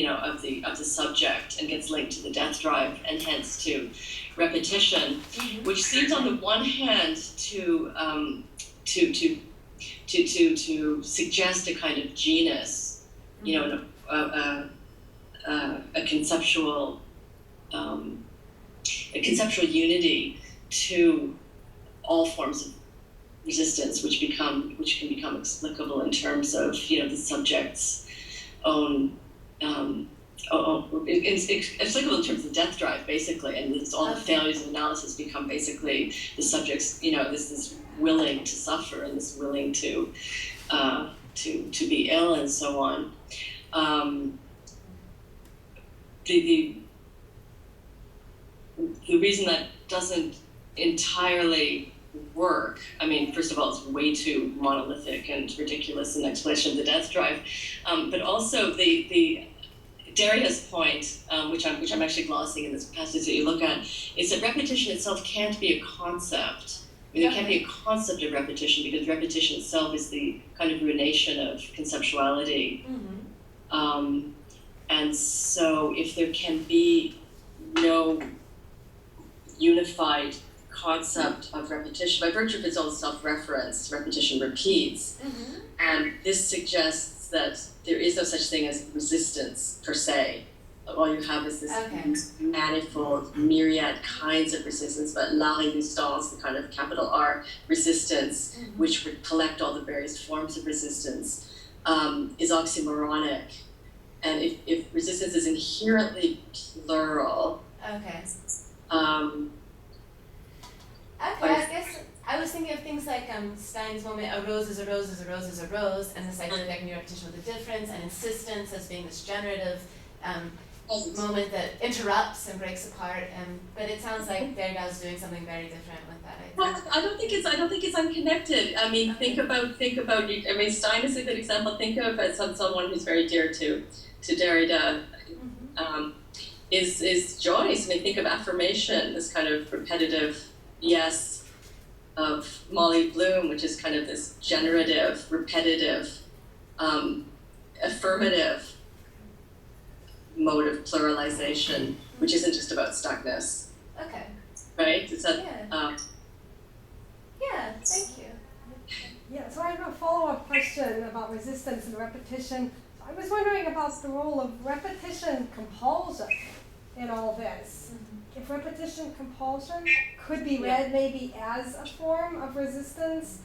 of the subject and gets linked to the death drive and hence to repetition, which seems on the one hand to suggest a kind of genus, a conceptual unity to all forms of resistance, which can become explicable in terms of the subject's own. It's explicable in terms of death drive, basically, and it's all the failures of analysis become basically the subject's. This willing to suffer and this willing to be ill and so on. The reason that doesn't entirely work, I mean, first of all, it's way too monolithic and ridiculous in explanation of the death drive, but also the Derrida's point, which I'm actually glossing in this passage that you look at, is that repetition itself can't be a concept. I mean, There can't be a concept of repetition because repetition itself is the kind of ruination of conceptuality. And so if there can be no unified concept of repetition, by virtue of its own self-reference, repetition repeats. And this suggests that there is no such thing as resistance per se. All you have is this manifold, myriad kinds of resistance, but la résistance, the kind of capital R resistance, which would collect all the various forms of resistance, is oxymoronic. And if resistance is inherently plural, I guess I was thinking of things like Stein's moment, a rose is a rose is a rose is a rose, and the cyclic new repetition with the difference, and insistence as being this generative moment that interrupts and breaks apart. But it sounds like Derrida's doing something very different with that. Well, I don't think it's unconnected. I mean, think about. I mean, Stein is a good example. Think of it as someone who's very dear to Derrida. Is Joyce. I mean, think of affirmation, this kind of repetitive yes of Molly Bloom, which is kind of this generative, repetitive, affirmative mode of pluralization, which isn't just about stuckness. Okay. Right? Is that? Yeah. Thank you. Yeah. So I have a follow-up question about resistance and repetition. I was wondering about the role of repetition compulsion in all this. If repetition compulsion could be read maybe as a form of resistance,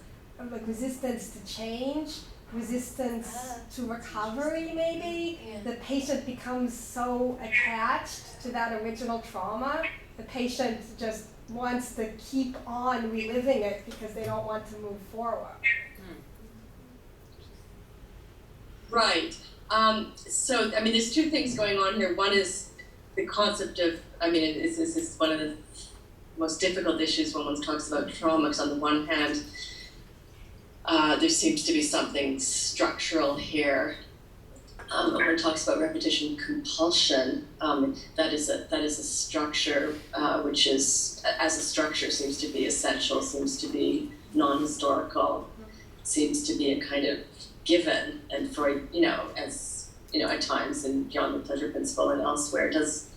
like resistance to change, resistance to recovery maybe, the patient becomes so attached to that original trauma, the patient just wants to keep on reliving it because they don't want to move forward. Right. So, I mean, there's two things going on here. One is the concept of, I mean, this is one of the most difficult issues when one talks about trauma, because on the one hand, there seems to be something structural here. When one talks about repetition compulsion, that is a structure which is, as a structure, seems to be essential, seems to be non-historical, seems to be a kind of given, and Freud, as at times in Beyond the Pleasure Principle and elsewhere, does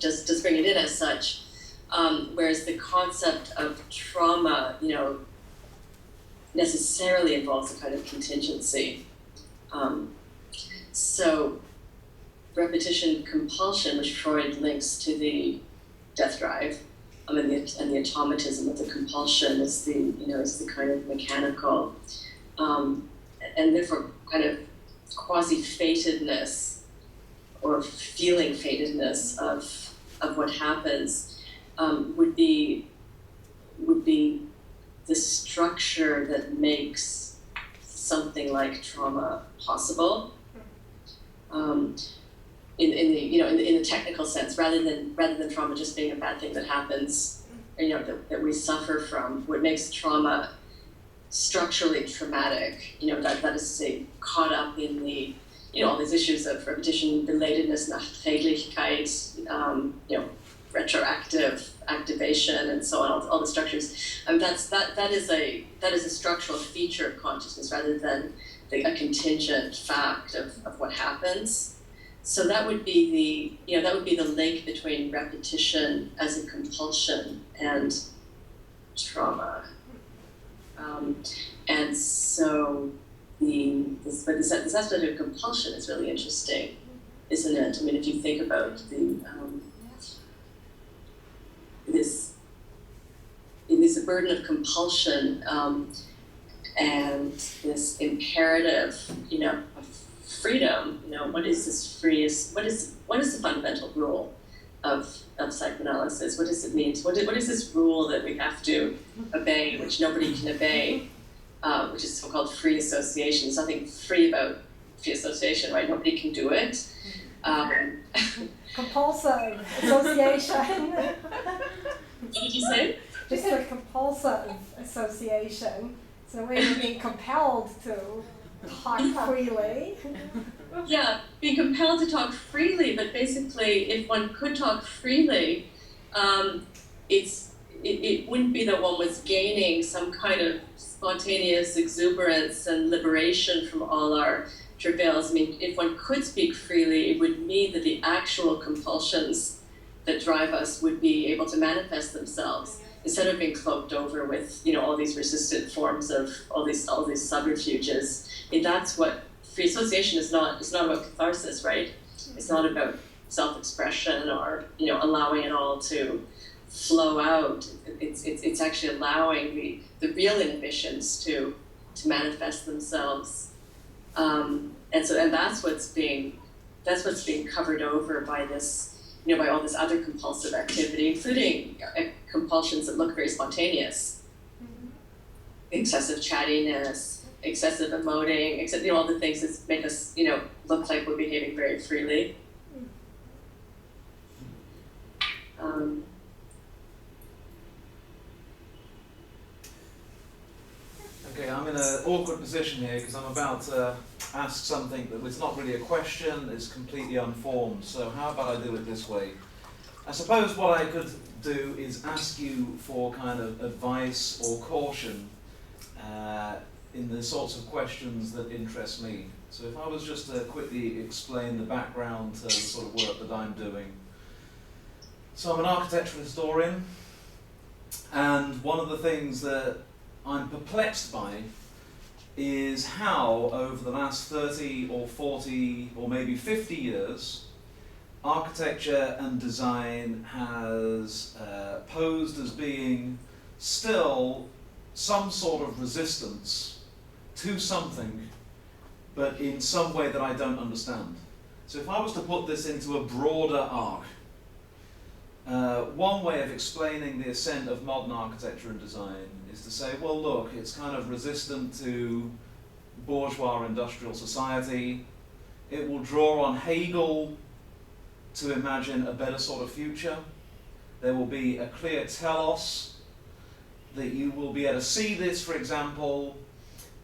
bring it in as such. Whereas the concept of trauma, necessarily involves a kind of contingency. So repetition compulsion, which Freud links to the death drive, and the automatism of the compulsion is the kind of mechanical, and therefore kind of quasi-fatedness or feeling fatedness of what happens would be the structure that makes something like trauma possible. In the technical sense, rather than trauma just being a bad thing that happens, that we suffer from, what makes trauma structurally traumatic, that is to say, caught up in the, all these issues of repetition, relatedness, Nachträglichkeit, retroactive activation, and so on, all the structures. That is a structural feature of consciousness rather than a contingent fact of what happens. So that would be the link between repetition as a compulsion and trauma. And so this aspect of compulsion is really interesting, isn't it? I mean, if you think about this a burden of compulsion and this imperative, of freedom. What is this freest? What is the fundamental rule of psychoanalysis? What does it mean? What is this rule that we have to obey, which nobody can obey, which is so-called free association? There's nothing free about free association, right? Nobody can do it. Compulsive association. What did you say? Just a compulsive association. So we're being compelled to talk freely. Yeah, being compelled to talk freely, but basically, if one could talk freely, it wouldn't be that one was gaining some kind of spontaneous exuberance and liberation from all our travails. I mean, if one could speak freely, it would mean that the actual compulsions that drive us would be able to manifest themselves instead of being cloaked over with, all these resistant forms of all these subterfuges. And that's what free association is not. It's not about catharsis, right? It's not about self-expression or allowing it all to flow out. It's actually allowing the real inhibitions to manifest themselves. And that's what's being covered over by this, by all this other compulsive activity, including compulsions that look very spontaneous. Excessive chattiness, excessive emoting, all the things that make us, look like we're behaving very freely. Okay, I'm in an awkward position here because I'm about to ask something that was not really a question, it's completely unformed. So how about I do it this way? I suppose what I could do is ask you for kind of advice or caution in the sorts of questions that interest me. So if I was just to quickly explain the background to the sort of work that I'm doing. So I'm an architectural historian, and one of the things that I'm perplexed by is how over the last 30 or 40 or maybe 50 years architecture and design has posed as being still some sort of resistance to something, but in some way that I don't understand. So if I was to put this into a broader arc, one way of explaining the ascent of modern architecture and design is to say, well, look, it's kind of resistant to bourgeois industrial society. It will draw on Hegel to imagine a better sort of future. There will be a clear telos, that you will be able to see this, for example,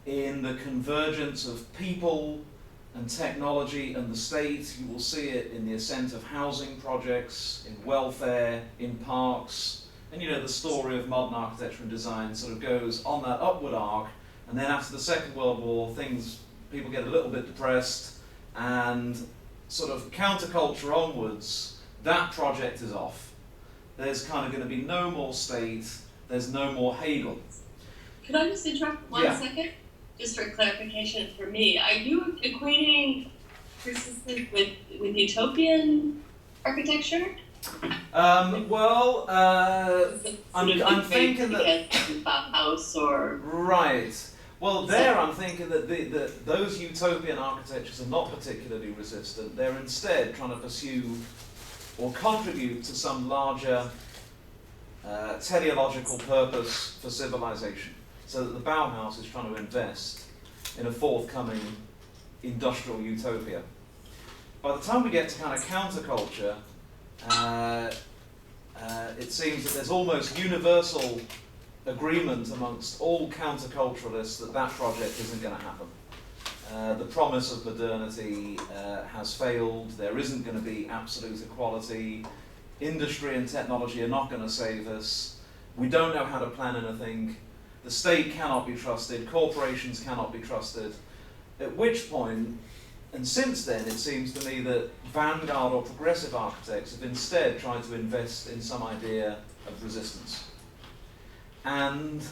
in the convergence of people and technology and the state. You will see it in the ascent of housing projects, in welfare, in parks. And the story of modern architecture and design sort of goes on that upward arc, and then after the Second World War, people get a little bit depressed, and sort of counterculture onwards, that project is off. There's kind of going to be no more state, there's no more Hegel. Could I just interrupt one second? Just for clarification for me, are you equating persistence with utopian architecture? I'm thinking that Bauhaus or right. Well, I'm thinking that those utopian architectures are not particularly resistant. They're instead trying to pursue or contribute to some larger teleological purpose for civilization. So that the Bauhaus is trying to invest in a forthcoming industrial utopia. By the time we get to kind of counterculture, it seems that there's almost universal agreement amongst all counterculturalists that that project isn't going to happen. The promise of modernity has failed. There isn't going to be absolute equality. Industry and technology are not going to save us. We don't know how to plan anything. The state cannot be trusted. Corporations cannot be trusted. At which point, And since then, it seems to me that vanguard or progressive architects have instead tried to invest in some idea of resistance. And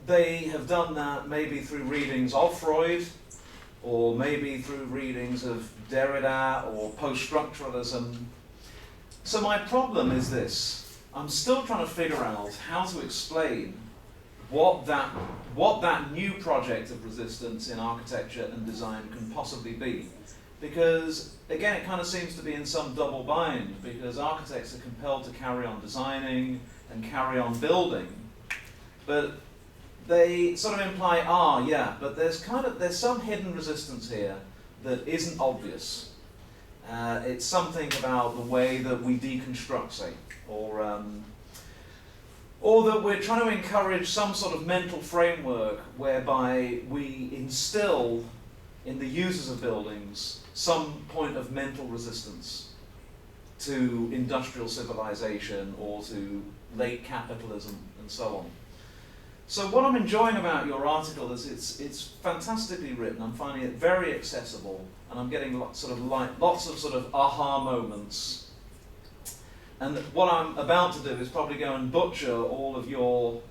they have done that maybe through readings of Freud, or maybe through readings of Derrida or post-structuralism. So my problem is this: I'm still trying to figure out how to explain what that new project of resistance in architecture and design can possibly be. Because, again, it kind of seems to be in some double bind, because architects are compelled to carry on designing and carry on building, but they sort of imply, but there's some hidden resistance here that isn't obvious. It's something about the way that we deconstruct, say, or that we're trying to encourage some sort of mental framework whereby we instill in the users of buildings some point of mental resistance to industrial civilization or to late capitalism and so on. So what I'm enjoying about your article is it's fantastically written. I'm finding it very accessible, and I'm getting lots of sort of aha moments. And what I'm about to do is probably go and butcher all of your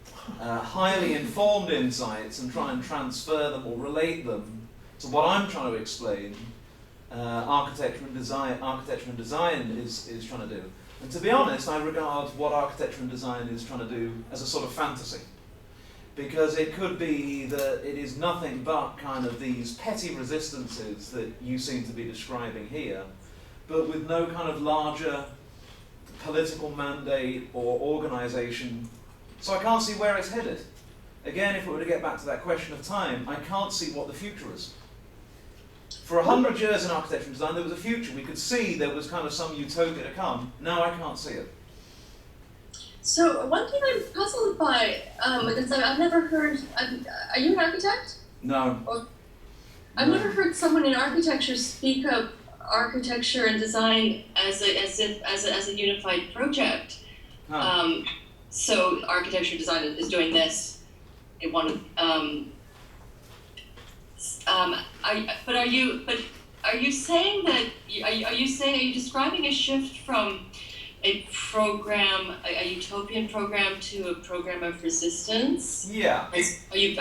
highly informed insights and try and transfer them or relate them to what I'm trying to explain. Architecture and design is trying to do. And to be honest, I regard what architecture and design is trying to do as a sort of fantasy. Because it could be that it is nothing but kind of these petty resistances that you seem to be describing here, but with no kind of larger political mandate or organization. So I can't see where it's headed. Again, if we were to get back to that question of time, I can't see what the future is. For 100 years in architecture and design, there was a future. We could see there was kind of some utopia to come. Now I can't see it. So one thing I'm puzzled by, because I've never heard, are you an architect? No. I've never heard someone in architecture speak of architecture and design as a unified project. Huh. So architecture design is doing this. It wanted. Are you saying that? Are you describing a shift from a utopian program to a program of resistance? Yeah. Are you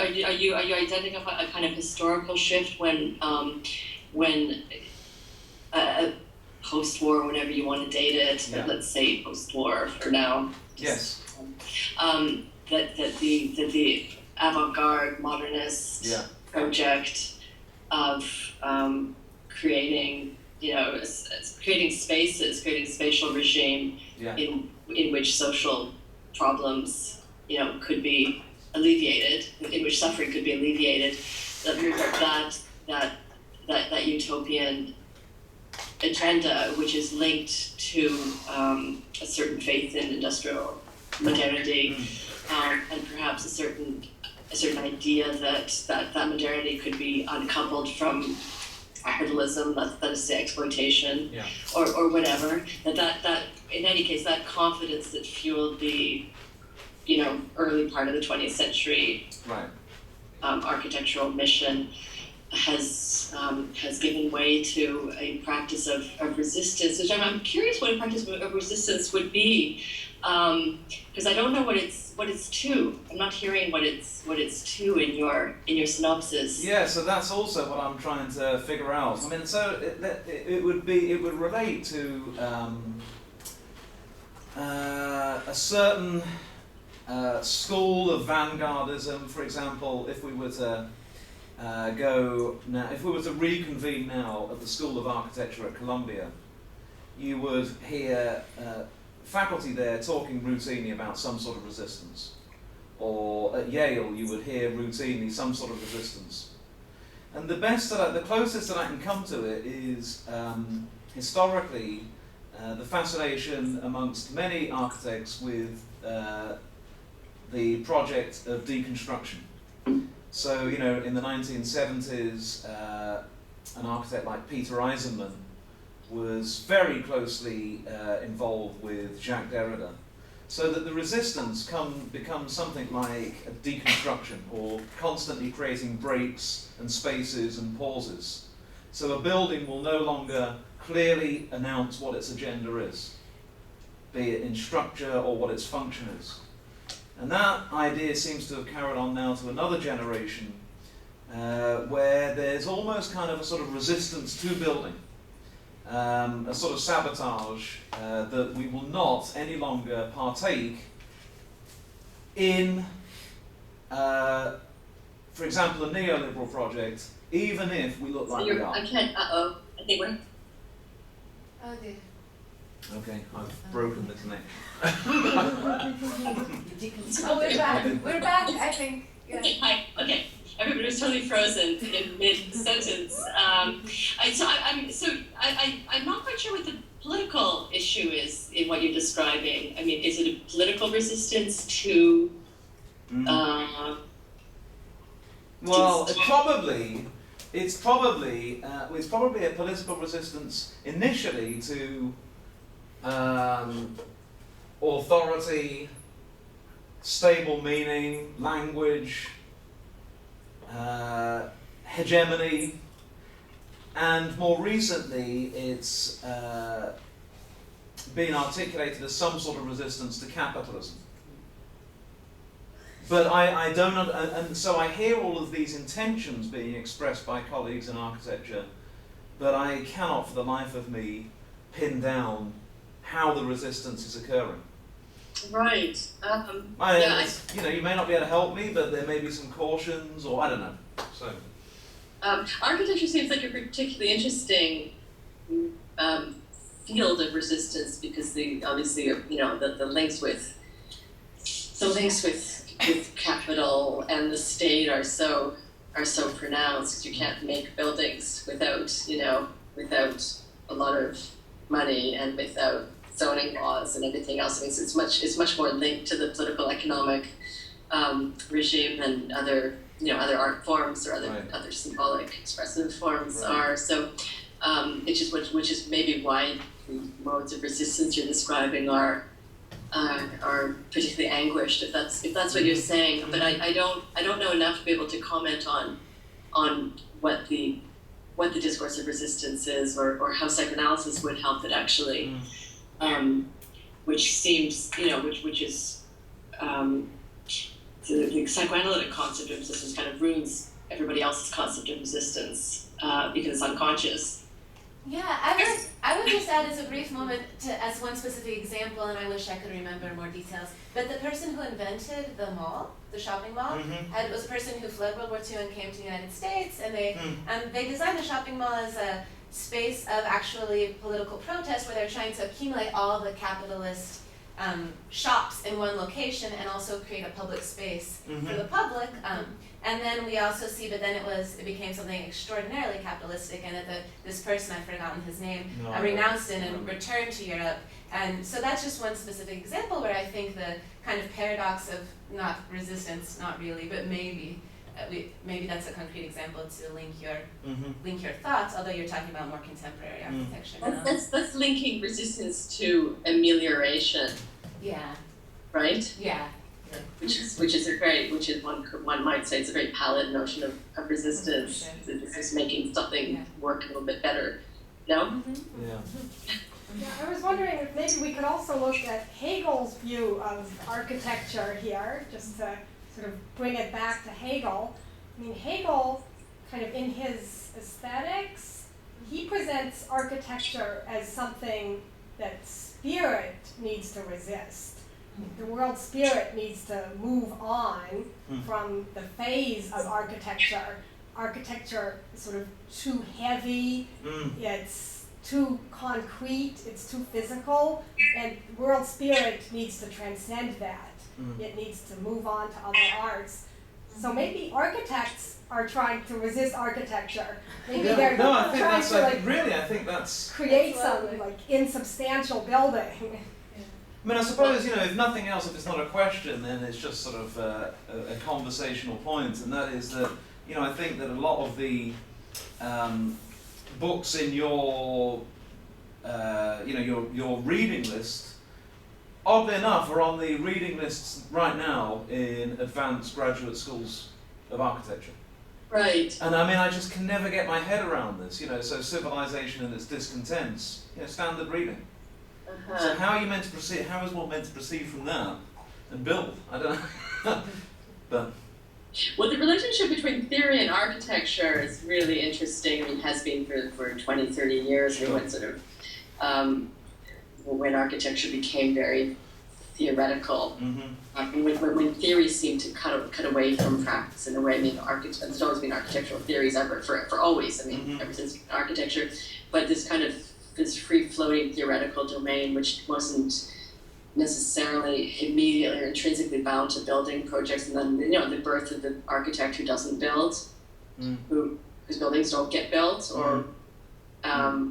identifying a kind of historical shift when post-war, whatever you want to date it, yeah. Let's say post-war for now. Yes. That the avant-garde modernist project of creating spaces, creating spatial regime in which social problems could be alleviated, in which suffering could be alleviated. That utopian agenda, which is linked to a certain faith in industrial modernity, and perhaps a certain idea that modernity could be uncoupled from capitalism, that is, say, exploitation, or whatever. That in any case, that confidence that fueled the early part of the 20th century architectural mission has given way to a practice of resistance, which I'm curious what a practice of resistance would be, because I don't know what it's to. I'm not hearing what it's to in your synopsis. Yeah, so that's also what I'm trying to figure out. I mean, so it would relate to a certain school of vanguardism, for example. If we were to reconvene now at the School of Architecture at Columbia, you would hear faculty there talking routinely about some sort of resistance. Or at Yale, you would hear routinely some sort of resistance. And the closest that I can come to it is historically the fascination amongst many architects with the project of deconstruction. So, in the 1970s, an architect like Peter Eisenman was very closely involved with Jacques Derrida. So that the resistance becomes something like a deconstruction, or constantly creating breaks and spaces and pauses So a building will no longer clearly announce what its agenda is, be it in structure or what its function is. And that idea seems to have carried on now to another generation, where there's almost kind of a sort of resistance to building, a sort of sabotage that we will not any longer partake in, for example, a neoliberal project, even if we look like we are. I can't, I think we're, Oh dear. Okay, I've broken the connection. Oh, we're back. We're back, I think. Yeah. okay, hi, okay. Everybody was totally frozen in mid-sentence. I'm not quite sure what the political issue is in what you're describing. I mean, is it a political resistance to, Well, it's probably a political resistance initially to authority, stable meaning, language, hegemony, and more recently it's been articulated as some sort of resistance to capitalism. But I don't, and so I hear all of these intentions being expressed by colleagues in architecture, but I cannot for the life of me pin down how the resistance is occurring. right, You may not be able to help me, but there may be some cautions, or I don't know. So. Architecture seems like a particularly interesting field of resistance because obviously the links with capital and the state are so pronounced. You can't make buildings without a lot of money and without zoning laws and everything else. I mean, so it's much more linked to the political economic regime than other art forms or other symbolic expressive forms are. So which is maybe why the modes of resistance you're describing are particularly anguished, if that's what you're saying. But I don't know enough to be able to comment on what the discourse of resistance is or how psychoanalysis would help it actually, which seems which is the psychoanalytic concept of resistance kind of ruins everybody else's concept of resistance because it's unconscious. Yeah, I would just add as a brief moment as one specific example, and I wish I could remember more details, but the person who invented the mall, the shopping mall, was a person who fled World War II and came to the United States, and they designed the shopping mall as a space of actually political protest where they're trying to accumulate all the capitalist shops in one location and also create a public space for the public. And then we also see, but then it became something extraordinarily capitalistic, and that this person, I've forgotten his name, renounced it and returned to Europe. And so that's just one specific example where I think the kind of paradox of not resistance, not really, but maybe that's a concrete example to link your thoughts, although you're talking about more contemporary architecture now. That's linking resistance to amelioration. Yeah. Right? Yeah. Which is one might say it's a very pallid notion of resistance. It's just making something work a little bit better. No? Yeah. Yeah, I was wondering if maybe we could also look at Hegel's view of architecture here, just to sort of bring it back to Hegel. I mean, Hegel, kind of in his aesthetics, he presents architecture as something that spirit needs to resist. The world spirit needs to move on from the phase of architecture. Architecture is sort of too heavy, it's too concrete, it's too physical, and world spirit needs to transcend that. It needs to move on to other arts. So maybe architects are trying to resist architecture. Maybe they're trying to I think that's create some insubstantial building. I mean, I suppose, if nothing else, if it's not a question, then it's just sort of a conversational point, and that is that, I think that a lot of the books in your reading list, oddly enough, are on the reading lists right now in advanced graduate schools of architecture. Right. And I mean, I just can never get my head around this, you know, so civilization and its discontents, you know, standard reading. So how are you meant to proceed, how is one meant to proceed from that and build? I don't know. But well, the relationship between theory and architecture is really interesting. I mean, it has been for 20, 30 years. Sure. I mean, when sort of, when architecture became very theoretical, when theories seem to cut away from practice in a way. I mean, there's always been architectural theories ever for always. I mean, ever since architecture, but this free-floating theoretical domain, which wasn't necessarily immediately or intrinsically bound to building projects, and then the birth of the architect who doesn't build, whose buildings don't get built, or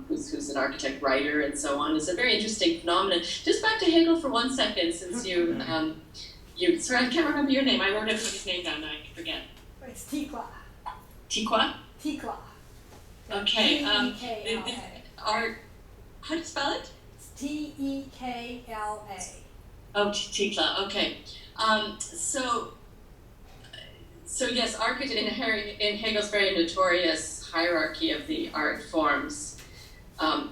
who's an architect writer and so on. It's a very interesting phenomenon. Just back to Hegel for 1 second, since you sorry, I can't remember your name. I wrote his name down, I forget. It's Tikla. Tikwa? Tikla. Okay. T-E-K-L-A. How do you spell it? It's T-E-K-L-A. Oh, Tikla. Okay. So yes, architecture in Hegel's very notorious hierarchy of the art forms,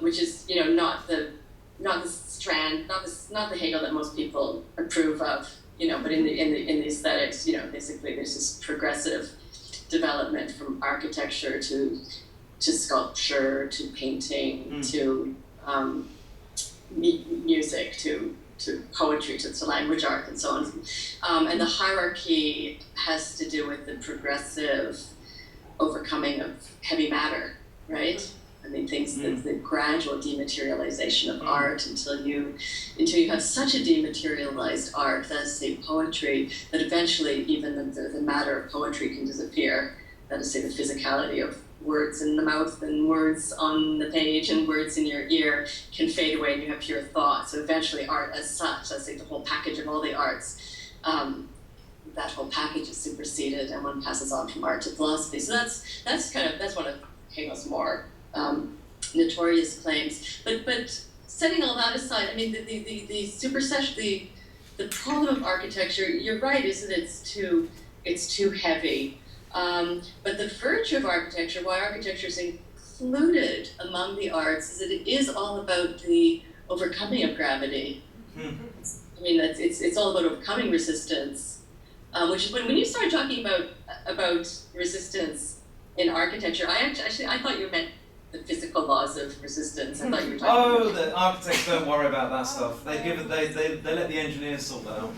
which is not the Hegel that most people approve of, but in the aesthetics, basically there's this progressive development from architecture to sculpture to painting to music to poetry to language art and so on, and the hierarchy has to do with the progressive overcoming of heavy matter, right? I mean, the gradual dematerialization of art until you have such a dematerialized art, that is, say, poetry, that eventually even the matter of poetry can disappear. That is, say, the physicality of words in the mouth and words on the page and words in your ear can fade away, and you have pure thought. So eventually art as such, let's say the whole package of all the arts, that whole package is superseded, and one passes on from art to philosophy. So that's one of Hegel's more notorious claims. But setting all that aside, I mean, the supersession, the problem of architecture, you're right, is that it's too heavy. But the virtue of architecture, why architecture is included among the arts, is that it is all about the overcoming of gravity. I mean, it's all about overcoming resistance. Which is when you start talking about resistance in architecture, I thought you meant the physical laws of resistance. I thought you were talking the architects don't worry about that stuff. They let the engineers sort that out.